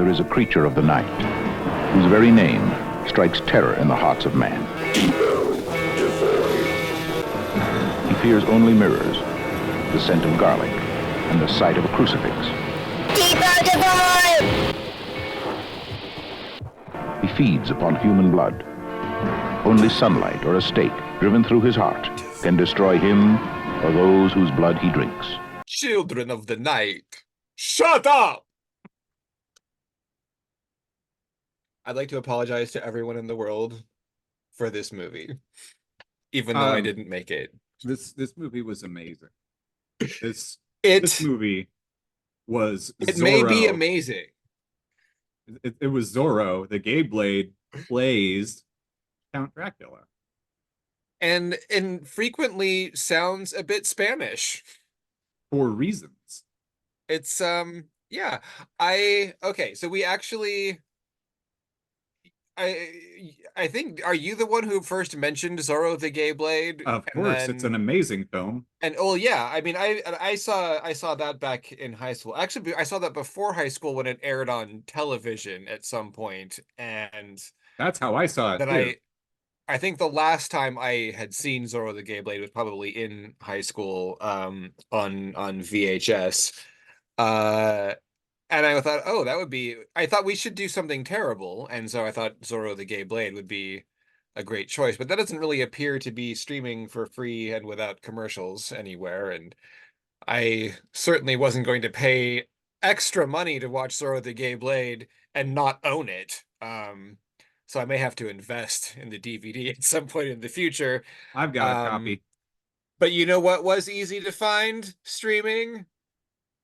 there is a creature of the night, whose very name strikes terror in the hearts of man. He fears only mirrors, the scent of garlic, and the sight of a crucifix. He feeds upon human blood. Only sunlight or a stake driven through his heart can destroy him or those whose blood he drinks. Children of the night, shut up! I'd like to apologize to everyone in the world for this movie, even though I didn't make it. This movie was amazing. This It movie was it Zorro. may be amazing. It was Zorro, the gay blade, plays Count Dracula. And frequently sounds a bit Spanish. For reasons. It's yeah. Okay, so we actually I think, are you the one who first mentioned Zorro the Gay Blade? Of course, it's an amazing film. And oh yeah, I mean, I saw that back in high school. Actually, I saw that before high school when it aired on television at some point, and that's how I saw it then too. I think the last time I had seen Zorro the Gay Blade was probably in high school, on VHS. And I thought, oh, I thought we should do something terrible. And so I thought Zorro the Gay Blade would be a great choice. But that doesn't really appear to be streaming for free and without commercials anywhere. And I certainly wasn't going to pay extra money to watch Zorro the Gay Blade and not own it. So I may have to invest in the DVD at some point in the future. I've got a copy. But you know what was easy to find streaming?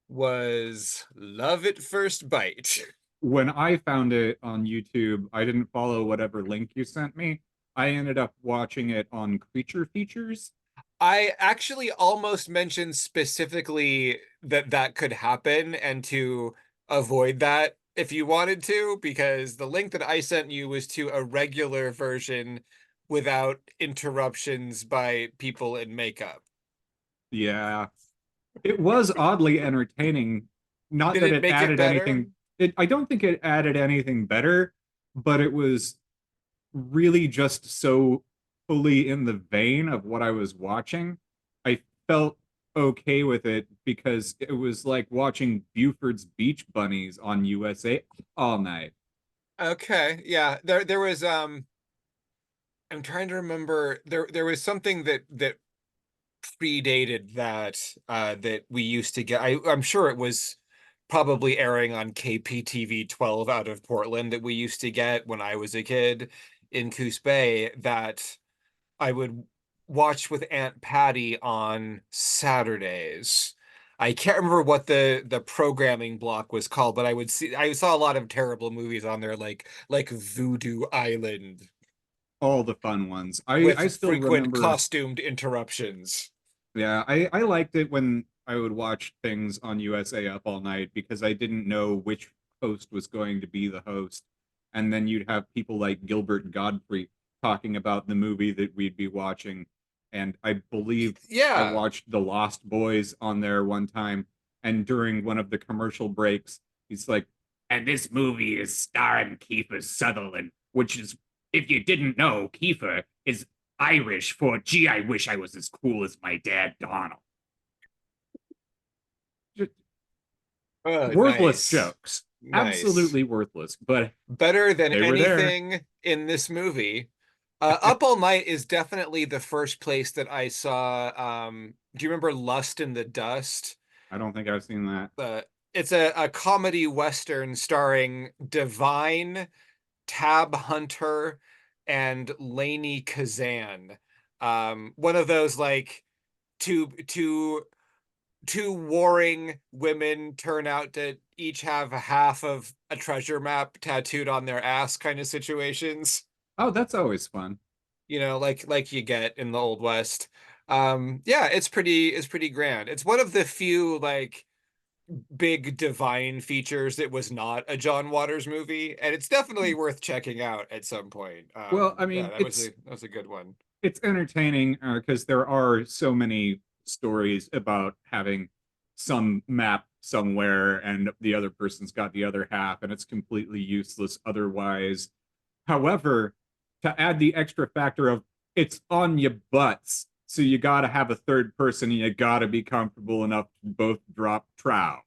Was Love at First Bite. When I found it on YouTube, I didn't follow whatever link you sent me. I ended up watching it on Creature Features. I actually almost mentioned specifically that could happen and to avoid that if you wanted to, because the link that I sent you was to a regular version without interruptions by people in makeup. Yeah. It was oddly entertaining. Not that it added anything. I don't think it added anything better, but it was really just so fully in the vein of what I was watching. I felt okay with it because it was like watching Buford's Beach Bunnies on USA all night. Okay, yeah. There was I'm trying to remember, there was something that predated that we used to get. I'm sure it was probably airing on KPTV 12 out of Portland that we used to get when I was a kid in Coos Bay, that I would watch with Aunt Patty on Saturdays. I can't remember what the programming block was called, but I saw a lot of terrible movies on there, like Voodoo Island. All the fun ones. I still frequent remember costumed interruptions. Yeah, I liked it when I would watch things on USA Up All Night because I didn't know which host was going to be the host. And then you'd have people like Gilbert Godfrey talking about the movie that we'd be watching. And I believe I watched The Lost Boys on there one time. And during one of the commercial breaks, he's like, and this movie is starring Kiefer Sutherland, which is, if you didn't know, Kiefer is Irish for, gee, I wish I was as cool as my dad, Donald. Worthless jokes. Nice. Absolutely worthless, but better than anything in this movie. Up All Night is definitely the first place that I saw. Do you remember Lust in the Dust? I don't think I've seen that. It's a comedy western starring Divine, Tab Hunter, and Lainey Kazan. One of those like two warring women turn out to each have half of a treasure map tattooed on their ass kind of situations. Oh, that's always fun. You know, like you get in the Old West. Yeah, it's pretty grand. It's one of the few like big Divine features that was not a John Waters movie, and it's definitely worth checking out at some point. Well, I mean, that was a good one. It's entertaining because there are so many stories about having some map somewhere and the other person's got the other half and it's completely useless otherwise. However, to add the extra factor of it's on your butts, so you got to have a third person and you got to be comfortable enough to both drop trow.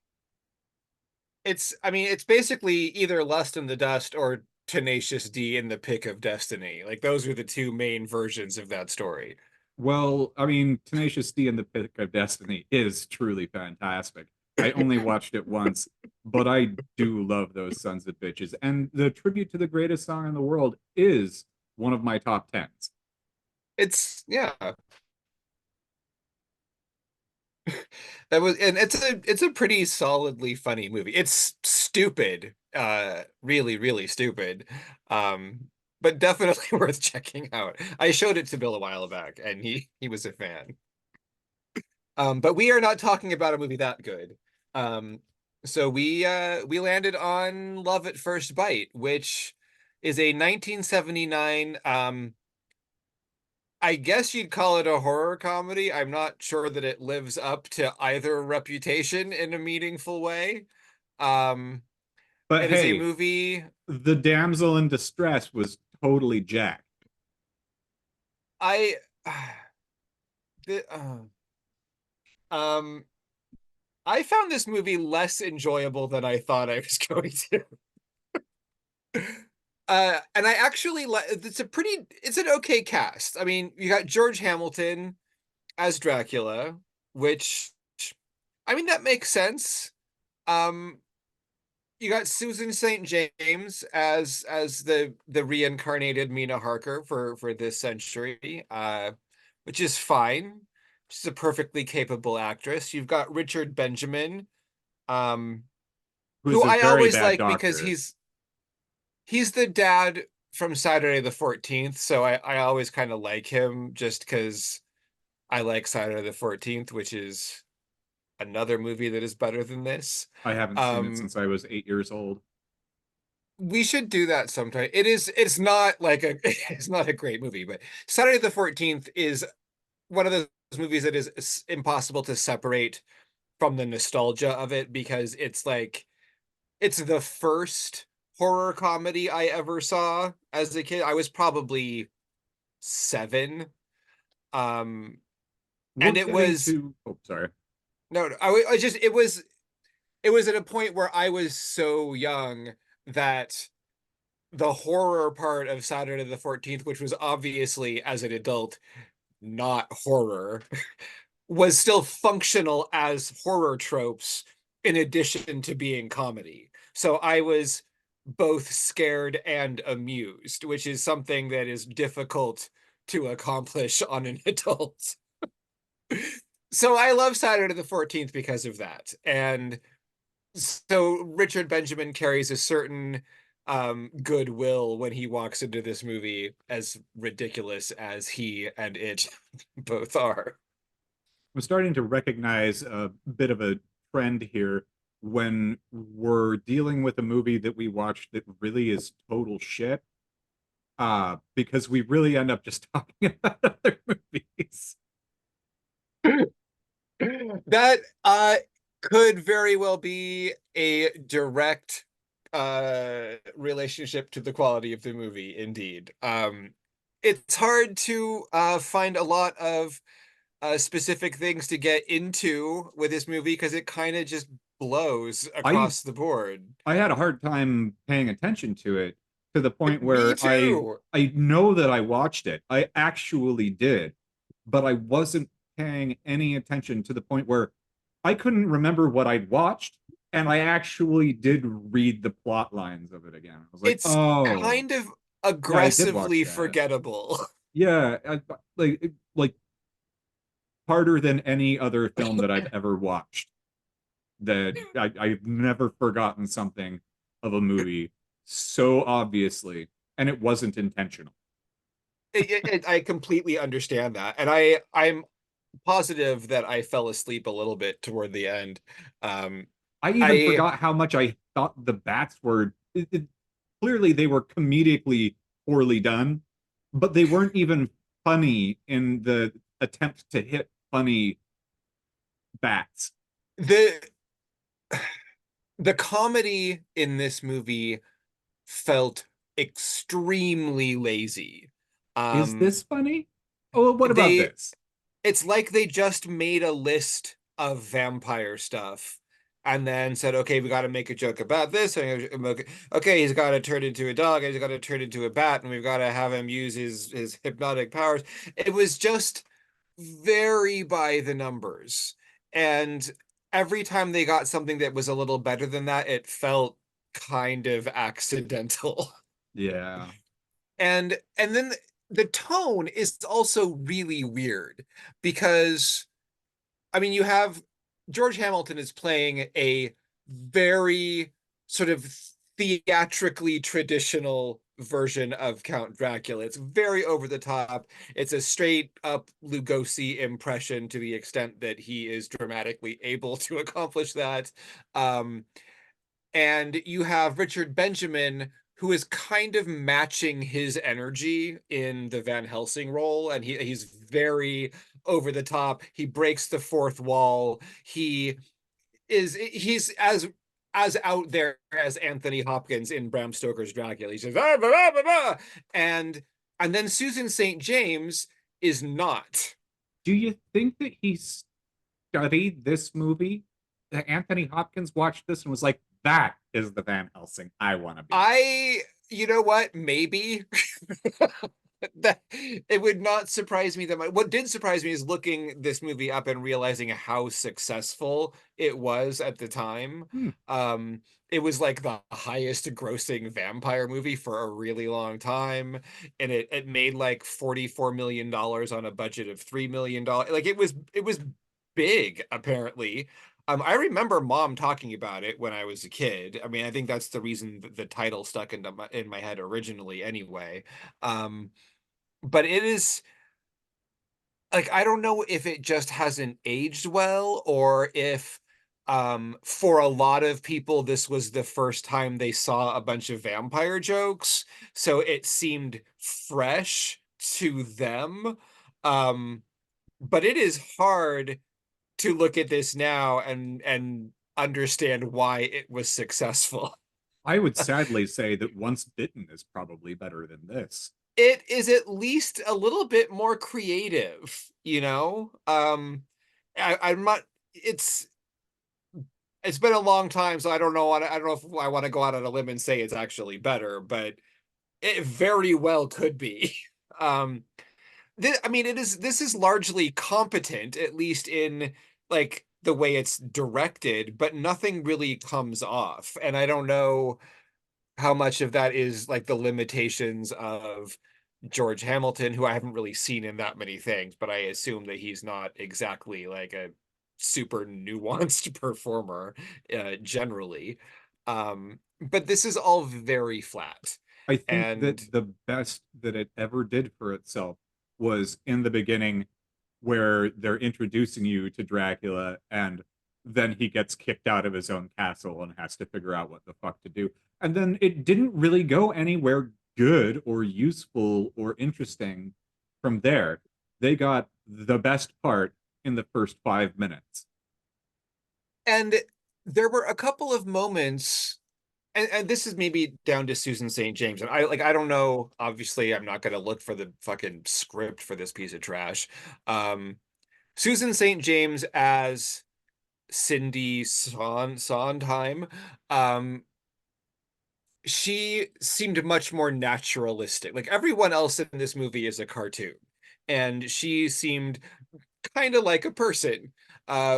I mean, it's basically either Lust in the Dust or Tenacious D in the Pick of Destiny. Like those are the two main versions of that story. Well, I mean, Tenacious D and the Pick of Destiny is truly fantastic. I only watched it once, but I do love those sons of bitches. And the tribute to the greatest song in the world is one of my top tens. Yeah. And it's a pretty solidly funny movie. It's stupid, really, really stupid. But definitely worth checking out. I showed it to Bill a while back and he was a fan. But we are not talking about a movie that good. So we landed on Love at First Bite, which is a 1979 I guess you'd call it a horror comedy. I'm not sure that it lives up to either reputation in a meaningful way. Um, But it is a hey, movie. the damsel in distress was totally jacked. I the, um I found this movie less enjoyable than I thought I was going to. And I actually it's an okay cast. I mean, you got George Hamilton as Dracula, which I mean that makes sense. Um, you got Susan St. James as the reincarnated Mina Harker for this century, which is fine. She's a perfectly capable actress. You've got Richard Benjamin, um, Who's who a I very always bad like because doctor. he's the dad from Saturday the 14th, so I always kind of like him just because I like Saturday the 14th, which is another movie that is better than this. I haven't seen it Um, since I was 8 years old. we should do that sometime. It's not like a it's not a great movie, but Saturday the 14th is one of those movies that is impossible to separate from the nostalgia of it because it's like it's the first horror comedy I ever saw as a kid. I was probably 7. Um, We're and it getting was to. Oh, sorry. no, I just it was at a point where I was so young that the horror part of Saturday the 14th, which was obviously as an adult not horror, was still functional as horror tropes in addition to being comedy. So I was both scared and amused, which is something that is difficult to accomplish on an adult. So I love Saturday the 14th because of that. And so Richard Benjamin carries a certain goodwill when he walks into this movie, as ridiculous as he and it both are. I'm starting to recognize a bit of a trend here when we're dealing with a movie that we watched that really is total shit. Because we really end up just talking about other movies. That could very well be a direct relationship to the quality of the movie, indeed. It's hard to find a lot of specific things to get into with this movie because it kind of just blows I across the board. I had a hard time paying attention to it to the point Me where too. I know that I watched it. I actually did, but I wasn't paying any attention to the point where I couldn't remember what I'd watched, and I actually did read the plot lines of it again. I was like, It's "Oh, kind of yeah, I did watch aggressively that." forgettable. Yeah, like harder than any other film that I've ever watched. That I've never forgotten something of a movie so obviously, and it wasn't intentional. I completely understand that, and I'm positive that I fell asleep a little bit toward the end. Um, I even I forgot how much I thought the bats were. Clearly, they were comedically poorly done, but they weren't even funny in the attempt to hit funny bats. the the comedy in this movie felt extremely lazy. Is Um, this funny? Oh, what about they this? it's like they just made a list of vampire stuff and then said, okay, we got to make a joke about this. Okay, he's got to turn into a dog, and he's got to turn into a bat, and we've got to have him use his hypnotic powers. It was just very by the numbers. And every time they got something that was a little better than that, it felt kind of accidental. Yeah. And then the tone is also really weird because I mean you have George Hamilton is playing a very sort of theatrically traditional version of Count Dracula. It's very over the top. It's a straight up Lugosi impression to the extent that he is dramatically able to accomplish that. Um, and you have Richard Benjamin, who is kind of matching his energy in the Van Helsing role, and he's very over the top. He breaks the fourth wall. He's as out there as Anthony Hopkins in Bram Stoker's Dracula. He says ah, blah, blah, blah, blah. And then Susan St. James is not. Do you think that he studied this movie? That Anthony Hopkins watched this and was like, that is the Van Helsing I want to be. You know what? Maybe that it would not surprise me that much. What did surprise me is looking this movie up and realizing how successful it was at the time. Hmm. It was like the highest grossing vampire movie for a really long time, and it made like $44 million on a budget of $3 million. Like it was big, apparently. I remember mom talking about it when I was a kid. I mean, I think that's the reason the title stuck in my head originally anyway. Um, but it is like I don't know if it just hasn't aged well or if for a lot of people this was the first time they saw a bunch of vampire jokes, so it seemed fresh to them. Um, but it is hard to look at this now and understand why it was successful. I would sadly say that Once Bitten is probably better than this. It is at least a little bit more creative, you know? I'm not it's been a long time, so I don't know if I want to go out on a limb and say it's actually better, but it very well could be. Um, I mean, this is largely competent, at least in like the way it's directed, but nothing really comes off. And I don't know how much of that is like the limitations of George Hamilton, who I haven't really seen in that many things, but I assume that he's not exactly like a super nuanced performer generally. But this is all very flat. I think And that the best that it ever did for itself was in the beginning, where they're introducing you to Dracula, and then he gets kicked out of his own castle and has to figure out what the fuck to do. And then it didn't really go anywhere good or useful or interesting from there. They got the best part in the first 5 minutes. and there were a couple of moments, and this is maybe down to Susan St. James. And I don't know, obviously I'm not gonna look for the fucking script for this piece of trash. Um Susan St. James as Cindy Sondheim, um, she seemed much more naturalistic. Like everyone else in this movie is a cartoon, and she seemed kind of like a person,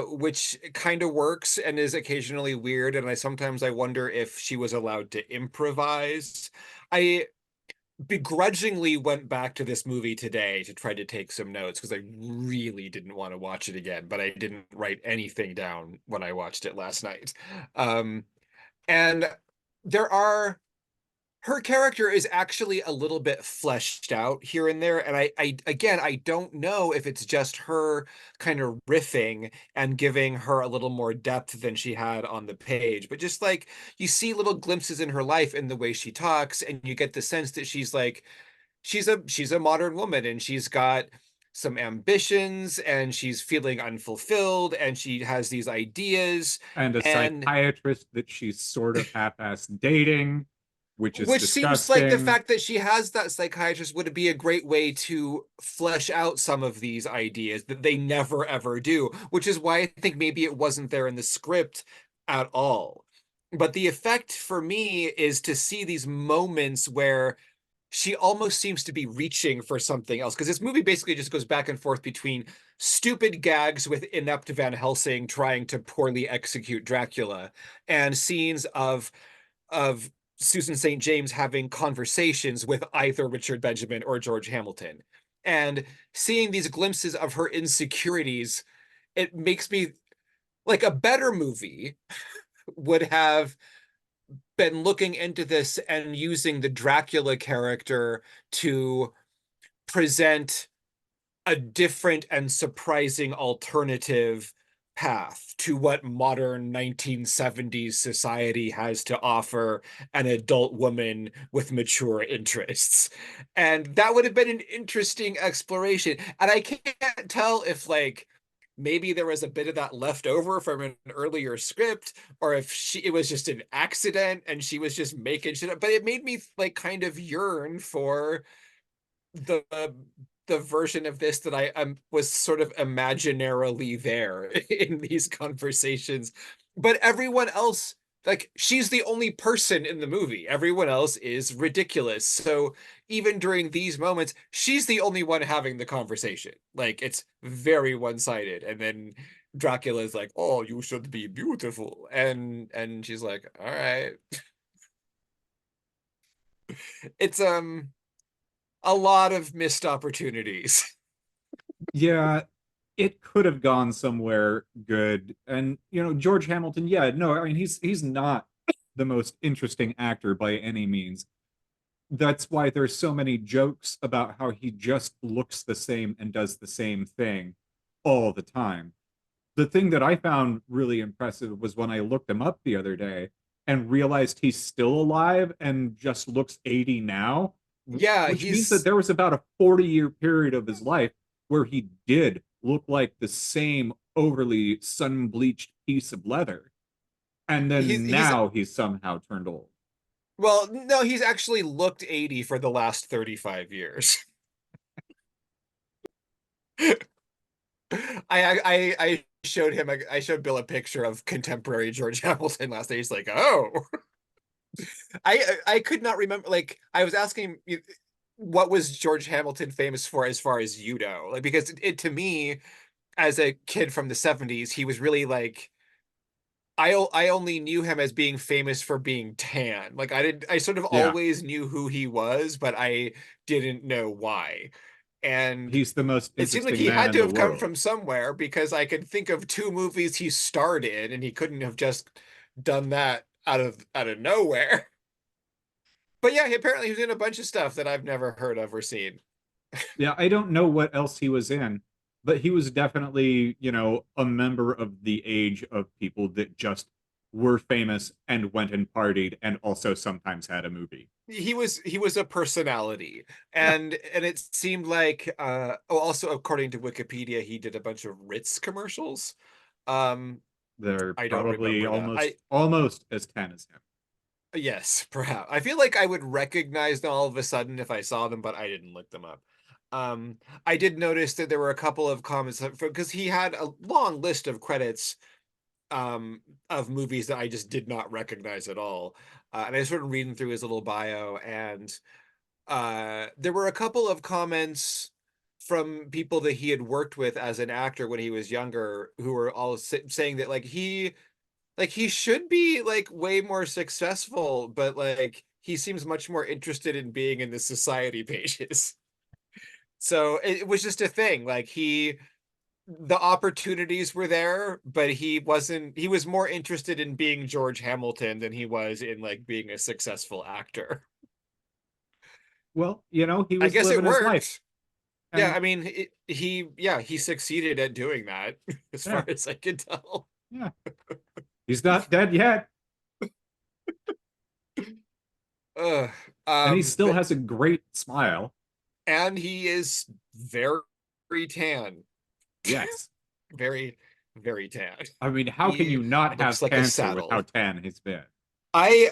which kind of works and is occasionally weird. And I wonder if she was allowed to improvise. I begrudgingly went back to this movie today to try to take some notes because I really didn't want to watch it again, but I didn't write anything down when I watched it last night. Um, and there are her character is actually a little bit fleshed out here and there, and I again I don't know if it's just her kind of riffing and giving her a little more depth than she had on the page, but just like you see little glimpses in her life in the way she talks, and you get the sense that she's a modern woman, and she's got some ambitions, and she's feeling unfulfilled, and she has these ideas, And a and psychiatrist that she's sort of half-ass dating, which is which seems like the disgusting. fact that she has that psychiatrist would be a great way to flesh out some of these ideas that they never ever do, which is why I think maybe it wasn't there in the script at all. But the effect for me is to see these moments where she almost seems to be reaching for something else, because this movie basically just goes back and forth between stupid gags with inept Van Helsing trying to poorly execute Dracula and scenes of Susan St. James having conversations with either Richard Benjamin or George Hamilton. And seeing these glimpses of her insecurities, it makes me like a better movie would have been looking into this and using the Dracula character to present a different and surprising alternative path to what modern 1970s society has to offer an adult woman with mature interests. And that would have been an interesting exploration. And I can't tell if like maybe there was a bit of that left over from an earlier script, or if it was just an accident and she was just making shit up. But it made me like kind of yearn for the the version of this that I was sort of imaginarily there in these conversations. But everyone else, like, she's the only person in the movie. Everyone else is ridiculous. So even during these moments, she's the only one having the conversation. Like, it's very one-sided. And then Dracula is like, "Oh, you should be beautiful," and she's like, "All right." It's a lot of missed opportunities. Yeah, it could have gone somewhere good. And George Hamilton, yeah, no, I mean he's not the most interesting actor by any means. That's why there's so many jokes about how he just looks the same and does the same thing all the time. The thing that I found really impressive was when I looked him up the other day and realized he's still alive and just looks 80 now, Yeah, which means that there was about a 40-year period of his life where he did look like the same overly sun-bleached piece of leather. And then he's now he's somehow turned old. well, no, he's actually looked 80 for the last 35 years. I showed him, I showed Bill a picture of contemporary George Hamilton last night. He's like, "Oh." I could not remember, like, I was asking what was George Hamilton famous for as far as you know, like, because it to me as a kid from the 70s, he was really like, I only knew him as being famous for being tan. Like, I sort of Yeah, always knew who he was, but I didn't know why. And he's the most it seemed like interesting he man had in to the have come world. from somewhere, because I could think of two movies he starred in, and he couldn't have just done that out of nowhere. But yeah, apparently he was in a bunch of stuff that I've never heard of or seen. Yeah, I don't know what else he was in, but he was definitely, a member of the age of people that just were famous and went and partied and also sometimes had a movie. He was a personality, Yeah, and it seemed like oh, also according to Wikipedia, he did a bunch of Ritz commercials. Um, they're I don't probably remember that. almost as 10 as him. Yes, perhaps. I feel like I would recognize them all of a sudden if I saw them, but I didn't look them up. I did notice that there were a couple of comments because he had a long list of credits of movies that I just did not recognize at all. And I started reading through his little bio, and there were a couple of comments from people that he had worked with as an actor when he was younger, who were all saying that like he should be like way more successful, but like he seems much more interested in being in the society pages. So it was just a thing. Like the opportunities were there, but he was more interested in being George Hamilton than he was in like being a successful actor. Well, he I was guess it living his life. worked. Yeah, And I mean, he succeeded at doing that, as yeah, far as I can tell. yeah, he's not dead yet. Ugh. And he still But has a great smile. and he is very tan. Yes. Very, very tan. I mean, how can He you not looks have like a cancer with saddle. how tan he's been? I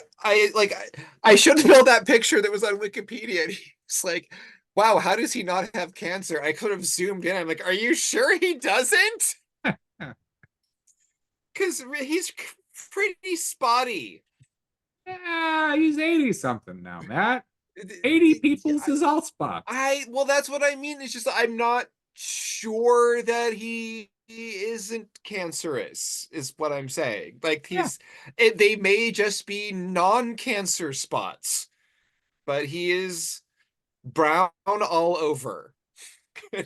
should have known that picture that was on Wikipedia. And he's like, wow, how does he not have cancer? I could have zoomed in. I'm like, are you sure he doesn't? Because he's pretty spotty. Yeah, he's 80 something now, Matt. 80 people's is all spots. Well, that's what I mean. It's just I'm not sure that he isn't cancerous, is what I'm saying. Like they may just be non-cancer spots, but he is brown all over.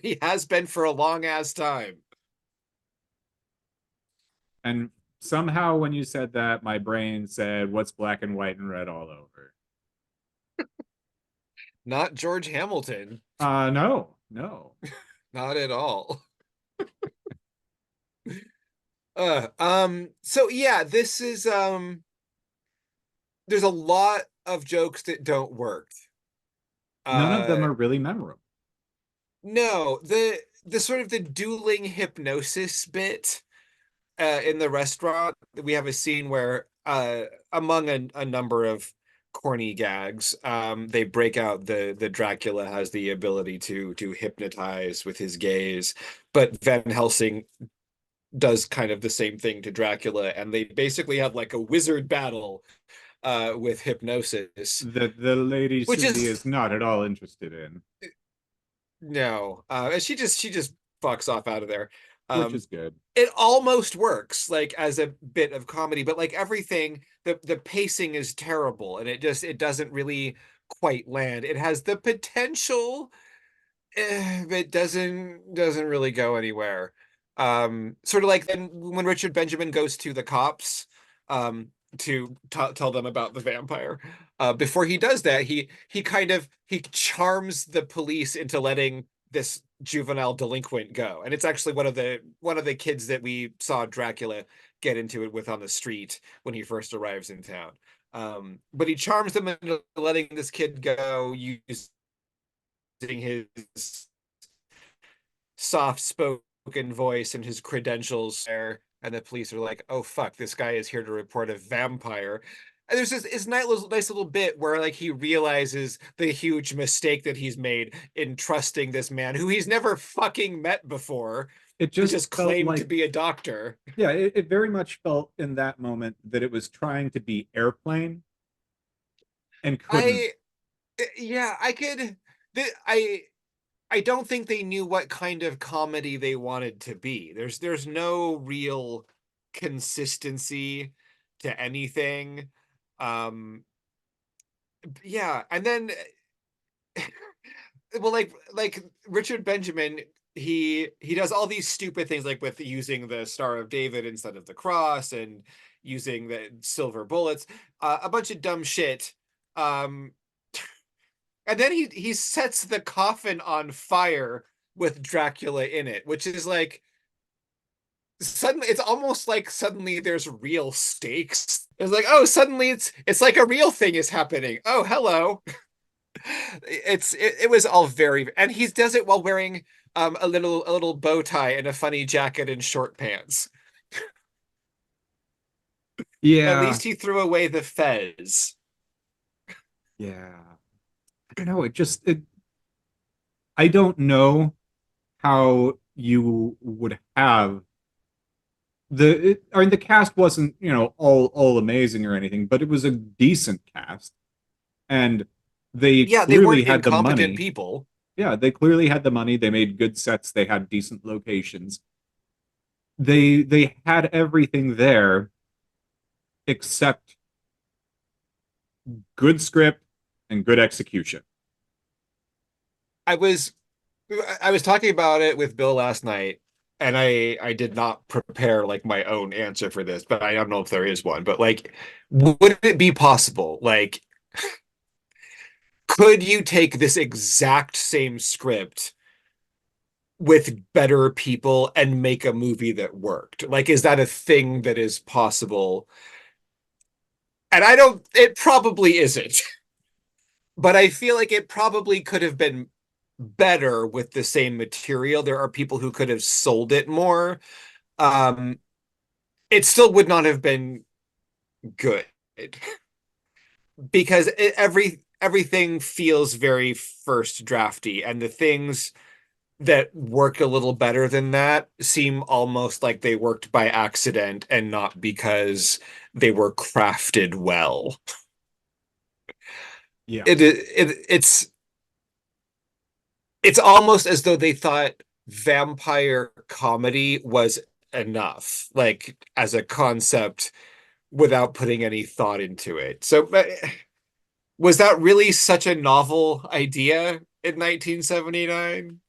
He has been for a long ass time. And somehow when you said that, my brain said, what's black and white and red all over? Not George Hamilton. No. Not at all. So yeah, this is there's a lot of jokes that don't work. None of them are really memorable. No, the sort of the dueling hypnosis bit in the restaurant, we have a scene where among a number of corny gags, they break out the Dracula has the ability to hypnotize with his gaze, but Van Helsing does kind of the same thing to Dracula, and they basically have like a wizard battle with hypnosis. That the lady Which Cindy is is not at all interested in. No, and she just fucks off out of there. Which is good. It almost works like as a bit of comedy, but like everything, the pacing is terrible, and it doesn't really quite land. It has the potential, but it doesn't really go anywhere. Sort of like then when Richard Benjamin goes to the cops, to tell them about the vampire. Before he does that, he charms the police into letting this juvenile delinquent go, and it's actually one of the kids that we saw Dracula get into it with on the street when he first arrives in town. But he charms them into letting this kid go using his soft spoken voice and his credentials there, and the police are like, oh fuck, this guy is here to report a vampire. And there's this nice little bit where like he realizes the huge mistake that he's made in trusting this man who he's never fucking met before. It Just just claimed like, to be a doctor. Yeah, it very much felt in that moment that it was trying to be Airplane and couldn't. I don't think they knew what kind of comedy they wanted to be. There's no real consistency to anything. Yeah, and then well, like Richard Benjamin, he does all these stupid things, like with using the Star of David instead of the cross and using the silver bullets, a bunch of dumb shit. And then he sets the coffin on fire with Dracula in it, which is like suddenly it's almost like suddenly there's real stakes. It's like, oh, suddenly it's like a real thing is happening. Oh, hello. It was all very, and he does it while wearing a little bow tie and a funny jacket and short pants. Yeah. At least he threw away the fez. Yeah. I don't know. I don't know how you would have I mean, the cast wasn't, all amazing or anything, but it was a decent cast. And they clearly weren't had the incompetent money. people. Yeah, they clearly had the money. They made good sets. They had decent locations. They had everything there except good script and good execution. I was talking about it with Bill last night, and I did not prepare like my own answer for this, but I don't know if there is one. But like, would it be possible? Like, could you take this exact same script with better people and make a movie that worked? Like, is that a thing that is possible? And it probably isn't. But I feel like it probably could have been better with the same material. There are people who could have sold it more. It still would not have been good because everything feels very first drafty, and the things that work a little better than that seem almost like they worked by accident and not because they were crafted well. Yeah. It's almost as though they thought vampire comedy was enough, like as a concept, without putting any thought into it. So was that really such a novel idea in 1979?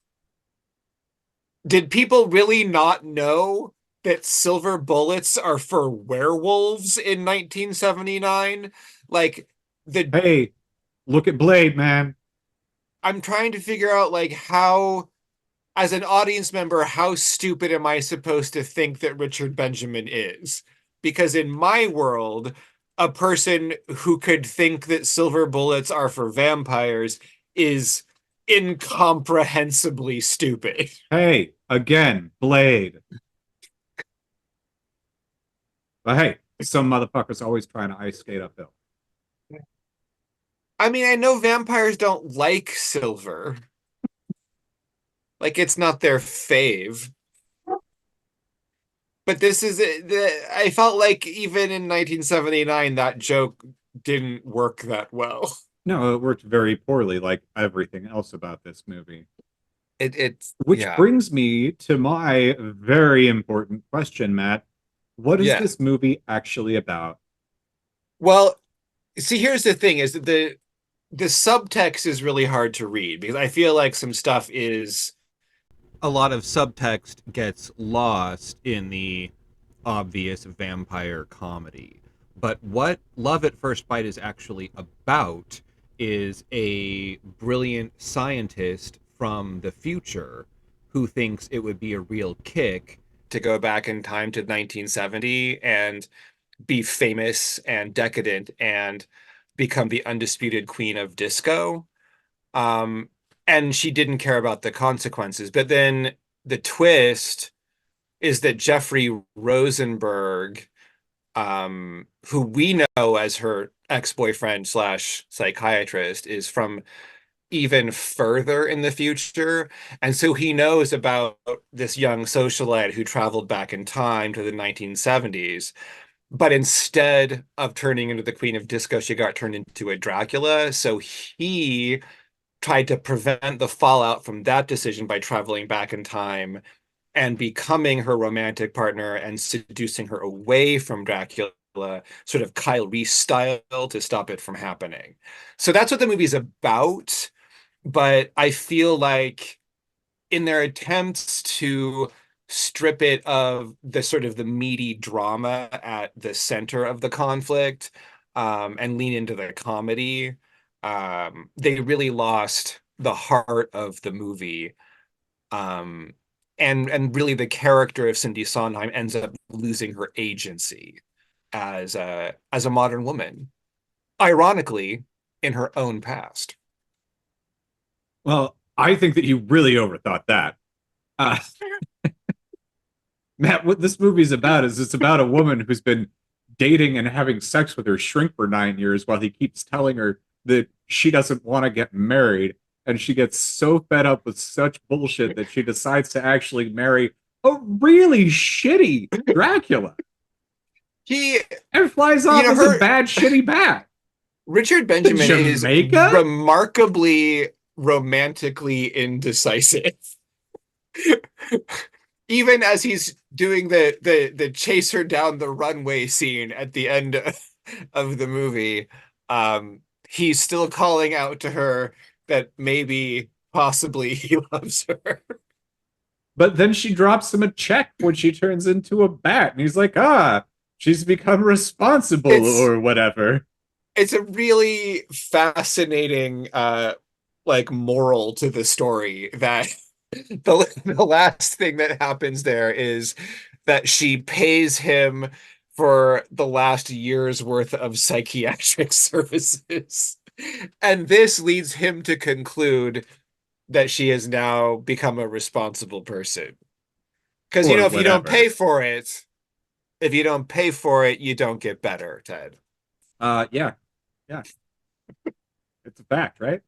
Did people really not know that silver bullets are for werewolves in 1979? Like the Hey, look at Blade, man. I'm trying to figure out like how, as an audience member, how stupid am I supposed to think that Richard Benjamin is? Because in my world, a person who could think that silver bullets are for vampires is incomprehensibly stupid. Hey, again, Blade. But hey, some motherfucker's always trying to ice skate uphill. I mean, I know vampires don't like silver. Like, it's not their fave. But this is I felt like even in 1979 that joke didn't work that well. No, it worked very poorly, like everything else about this movie. It's Which yeah. brings me to my very important question, Matt. What is Yeah. this movie actually about? Well, see, here's the thing: is that the subtext is really hard to read because I feel like some stuff is a lot of subtext gets lost in the obvious vampire comedy. But what Love at First Bite is actually about is a brilliant scientist from the future who thinks it would be a real kick to go back in time to 1970 and be famous and decadent and become the undisputed queen of disco. And she didn't care about the consequences. But then the twist is that Jeffrey Rosenberg, who we know as her ex-boyfriend slash psychiatrist, is from even further in the future. And so he knows about this young socialite who traveled back in time to the 1970s. But instead of turning into the Queen of Disco, she got turned into a Dracula. So he tried to prevent the fallout from that decision by traveling back in time and becoming her romantic partner and seducing her away from Dracula, sort of Kyle Reese style, to stop it from happening. So that's what the movie's about. But I feel like in their attempts to strip it of the sort of the meaty drama at the center of the conflict, and lean into the comedy, they really lost the heart of the movie. And really the character of Cindy Sondheim ends up losing her agency as a modern woman, ironically, in her own past. Well, I think that you really overthought that. Uh, Matt, what this movie is about is it's about a woman who's been dating and having sex with her shrink for 9 years while he keeps telling her that she doesn't want to get married. And she gets so fed up with such bullshit that she decides to actually marry a really shitty Dracula. He And flies off as a bad, shitty bat. Richard Benjamin is Jamaica? remarkably romantically indecisive. Even as he's doing the chase her down the runway scene at the end of the movie, he's still calling out to her that maybe, possibly, he loves her. But then she drops him a check when she turns into a bat, and he's like, she's become responsible or whatever. It's a really fascinating like moral to the story that the last thing that happens there is that she pays him for the last year's worth of psychiatric services. And this leads him to conclude that she has now become a responsible person. Because Or if you don't whatever. pay for it, you don't get better, Ted. Yeah. It's a fact, right?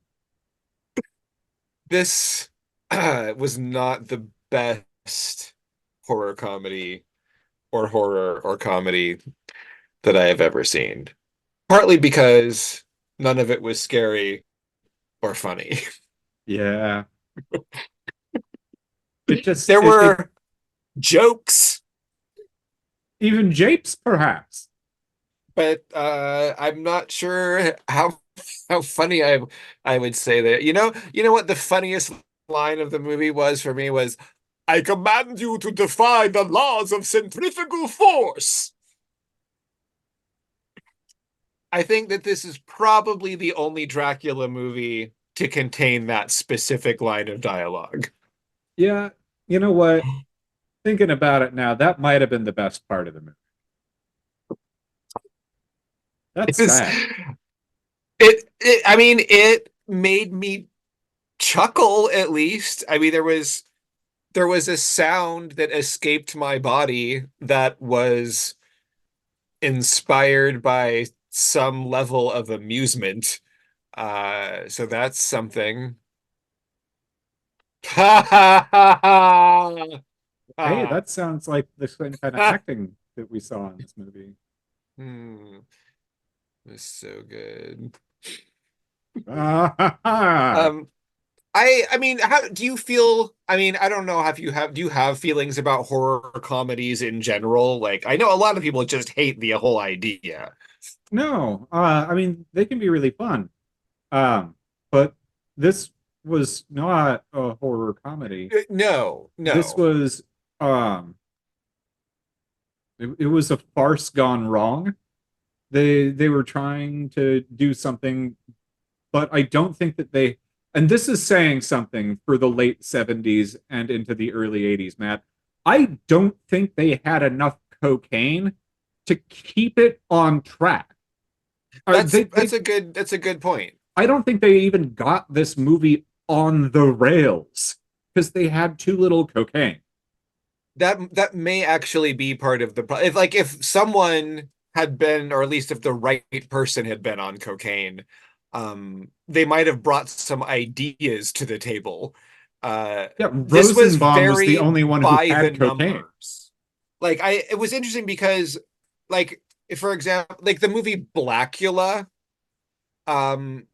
This was not the best horror comedy or comedy that I have ever seen. Partly because none of it was scary or funny. Yeah. It just There it were jokes, even japes, perhaps. but I'm not sure how funny I would say that. You know what the funniest line of the movie was for me was, "I command you to defy the laws of centrifugal force." I think that this is probably the only Dracula movie to contain that specific line of dialogue. Yeah. You know what? Thinking about it now, that might have been the best part of the movie. It That's was sad. I mean, it made me chuckle at least. I mean, there was a sound that escaped my body that was inspired by some level of amusement. So that's something. Ha ha ha ha. Hey, Ah. that sounds like the same kind of acting that we saw in this movie. Hmm. It's so good. Ah, Um, I mean, how do you feel? I mean, I don't know if do you have feelings about horror comedies in general? Like, I know a lot of people just hate the whole idea. no, I mean they can be really fun. But this was not a horror comedy. No, This no. was um it was a farce gone wrong. They were trying to do something, but I don't think that they, and this is saying something for the late 70s and into the early 80s, Matt. I don't think they had enough cocaine to keep it on track. That's a good point. I don't think they even got this movie on the rails because they had too little cocaine. That may actually be part of the problem. If someone had been, or at least if the right person had been on cocaine, they might have brought some ideas to the table. Yeah, This was Rosenbaum was the very only one who by the had cocaine. numbers. It was interesting because, like, for example, like the movie Blackula, um,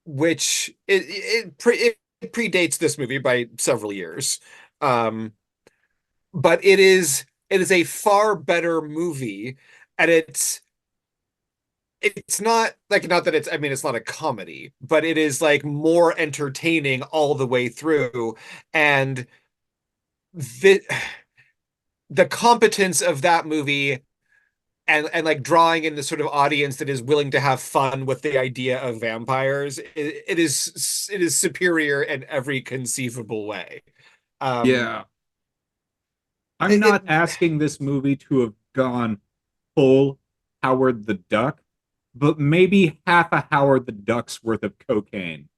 which it predates this movie by several years. Um, but it is a far better movie, and it's not like, not that it's, I mean, it's not a comedy, but it is like more entertaining all the way through. And the the competence of that movie, and like drawing in the sort of audience that is willing to have fun with the idea of vampires, it is superior in every conceivable way. um Yeah. I'm it, not asking this movie to have gone full Howard the Duck, but maybe half a Howard the Duck's worth of cocaine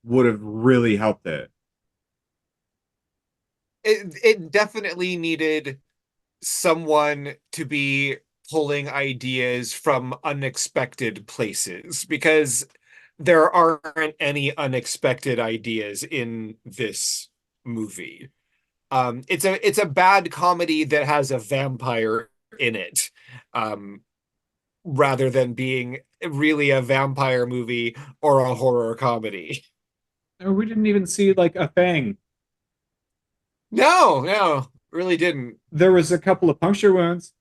would have really helped it. it definitely needed someone to be pulling ideas from unexpected places, because there aren't any unexpected ideas in this movie. It's a bad comedy that has a vampire in it, um, rather than being really a vampire movie or a horror comedy. We didn't even see like a thing. No, no, really didn't. There was a couple of puncture wounds.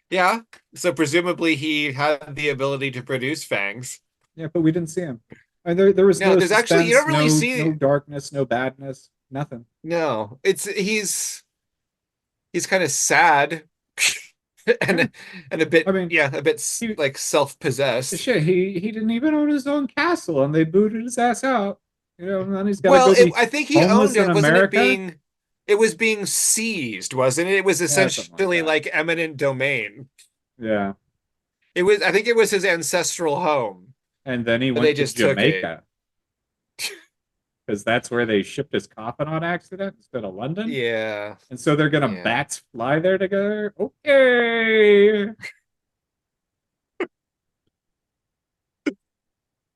Yeah, so presumably he had the ability to produce fangs. Yeah, but we didn't see him. And there was No, no there's actually, you suspense, don't really no see. darkness, no badness, nothing. No, he's kind of sad, Yeah. and a bit, I mean, yeah, a bit he like self-possessed. shit, he didn't even own his own castle and they booted his ass out. You know, and then he's gotta Well, go be I think he owned homeless in it. Wasn't it America. being? It was being seized, wasn't it? It was Yeah, something like essentially that. like eminent domain. Yeah. It was. I think it was his ancestral home, And then he but they went to just took it. Jamaica. because that's where they shipped his coffin on accident instead of London. Yeah. And so they're gonna Yeah. bats fly there together. Okay.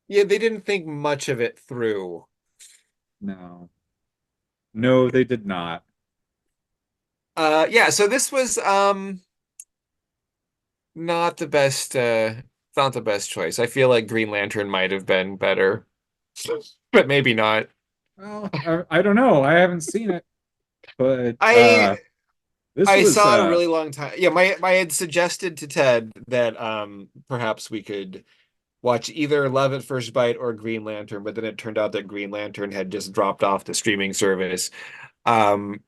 Yeah, they didn't think much of it through. No. No, they did not. Yeah, so this was not the best not the best choice. I feel like Green Lantern might have been better, but maybe not. Well, I don't know. I haven't seen it, but I this I was saw it a really long time. Yeah, I had suggested to Ted that perhaps we could watch either Love at First Bite or Green Lantern, but then it turned out that Green Lantern had just dropped off the streaming service. Um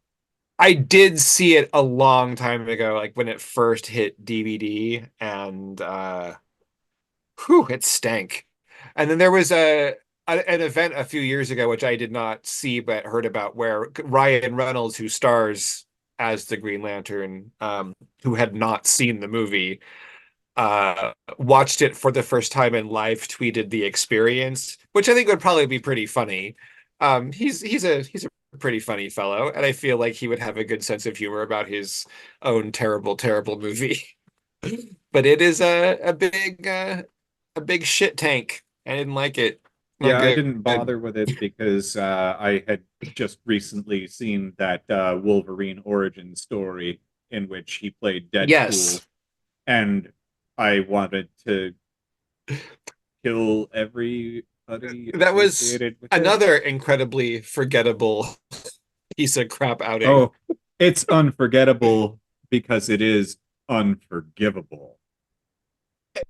I did see it a long time ago, like when it first hit DVD, and whew, it stank. And then there was an event a few years ago, which I did not see but heard about, where Ryan Reynolds, who stars as the Green Lantern, who had not seen the movie, watched it for the first time and live tweeted the experience, which I think would probably be pretty funny. He's a pretty funny fellow, and I feel like he would have a good sense of humor about his own terrible, terrible movie. But it is a big shit tank. I didn't like it. Not yeah, I good. didn't bother with it because I had just recently seen that Wolverine origin story in which he played Deadpool, Yes. and I wanted to kill everybody That was associated with it. another incredibly forgettable piece of crap outing. Oh, it's unforgettable because it is unforgivable.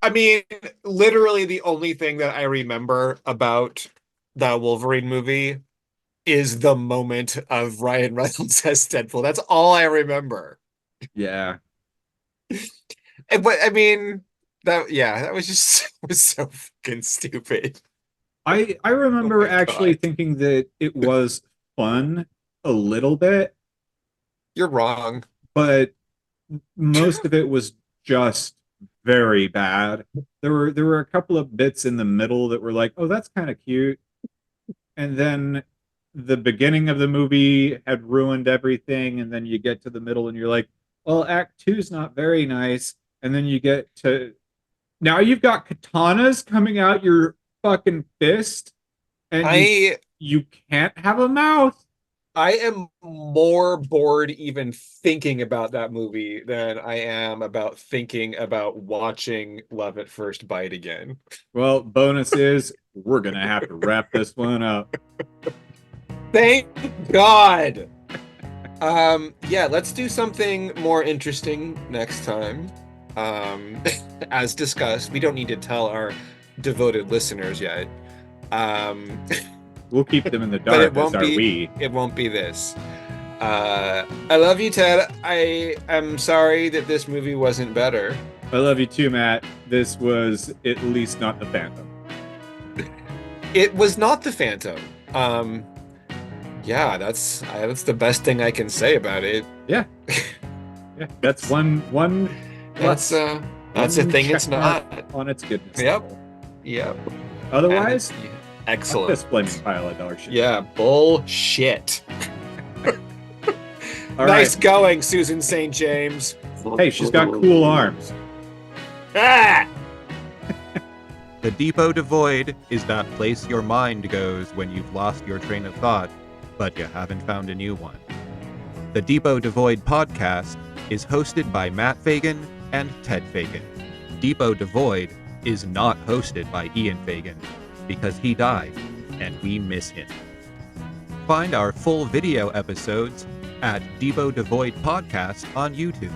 I mean, literally the only thing that I remember about that Wolverine movie is the moment of Ryan Reynolds as Deadpool. That's all I remember. Yeah. But I mean, that was just was so fucking stupid. I remember my actually God. thinking that it was fun a little bit, You're wrong. but most of it was just very bad. There were a couple of bits in the middle that were like, "Oh, that's kind of cute." And then the beginning of the movie had ruined everything, and then you get to the middle and you're like, "Well, act 2's not very nice." And then you get to now you've got katanas coming out your fucking fist, and you can't have a mouth. I am more bored even thinking about that movie than I am about thinking about watching Love at First Bite again. Well, bonus is we're gonna have to wrap this one up. Thank God. Yeah, let's do something more interesting next time. As discussed, we don't need to tell our devoted listeners yet. We'll keep them in the But dark, as are we. It won't be this. I love you, Ted. I am sorry that this movie wasn't better. I love you too, Matt. This was at least not the Phantom. It was not the Phantom. Yeah, that's the best thing I can say about it. Yeah. Yeah, that's one That's a thing it's not. On its goodness. Yep. level. Yep. Otherwise, Yeah. Excellent. this flaming pile of dog shit. Yeah, bullshit. All Nice right. going, Susan St. James. Hey, she's got cool arms. Ah! The depot devoid is that place your mind goes when you've lost your train of thought, but you haven't found a new one. The Depot Devoid podcast is hosted by Matt Fagan and Ted Fagan. Depot Devoid is not hosted by Ian Fagan because he died and we miss him. Find our full video episodes at Depot Devoid Podcast on YouTube.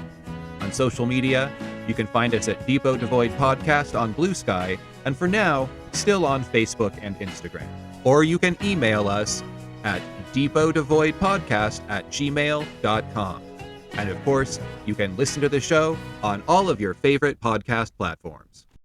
On social media, you can find us at Depot Devoid Podcast on Blue Sky, and for now, still on Facebook and Instagram. Or you can email us at depotdevoidpodcast@gmail.com. And of course, you can listen to the show on all of your favorite podcast platforms.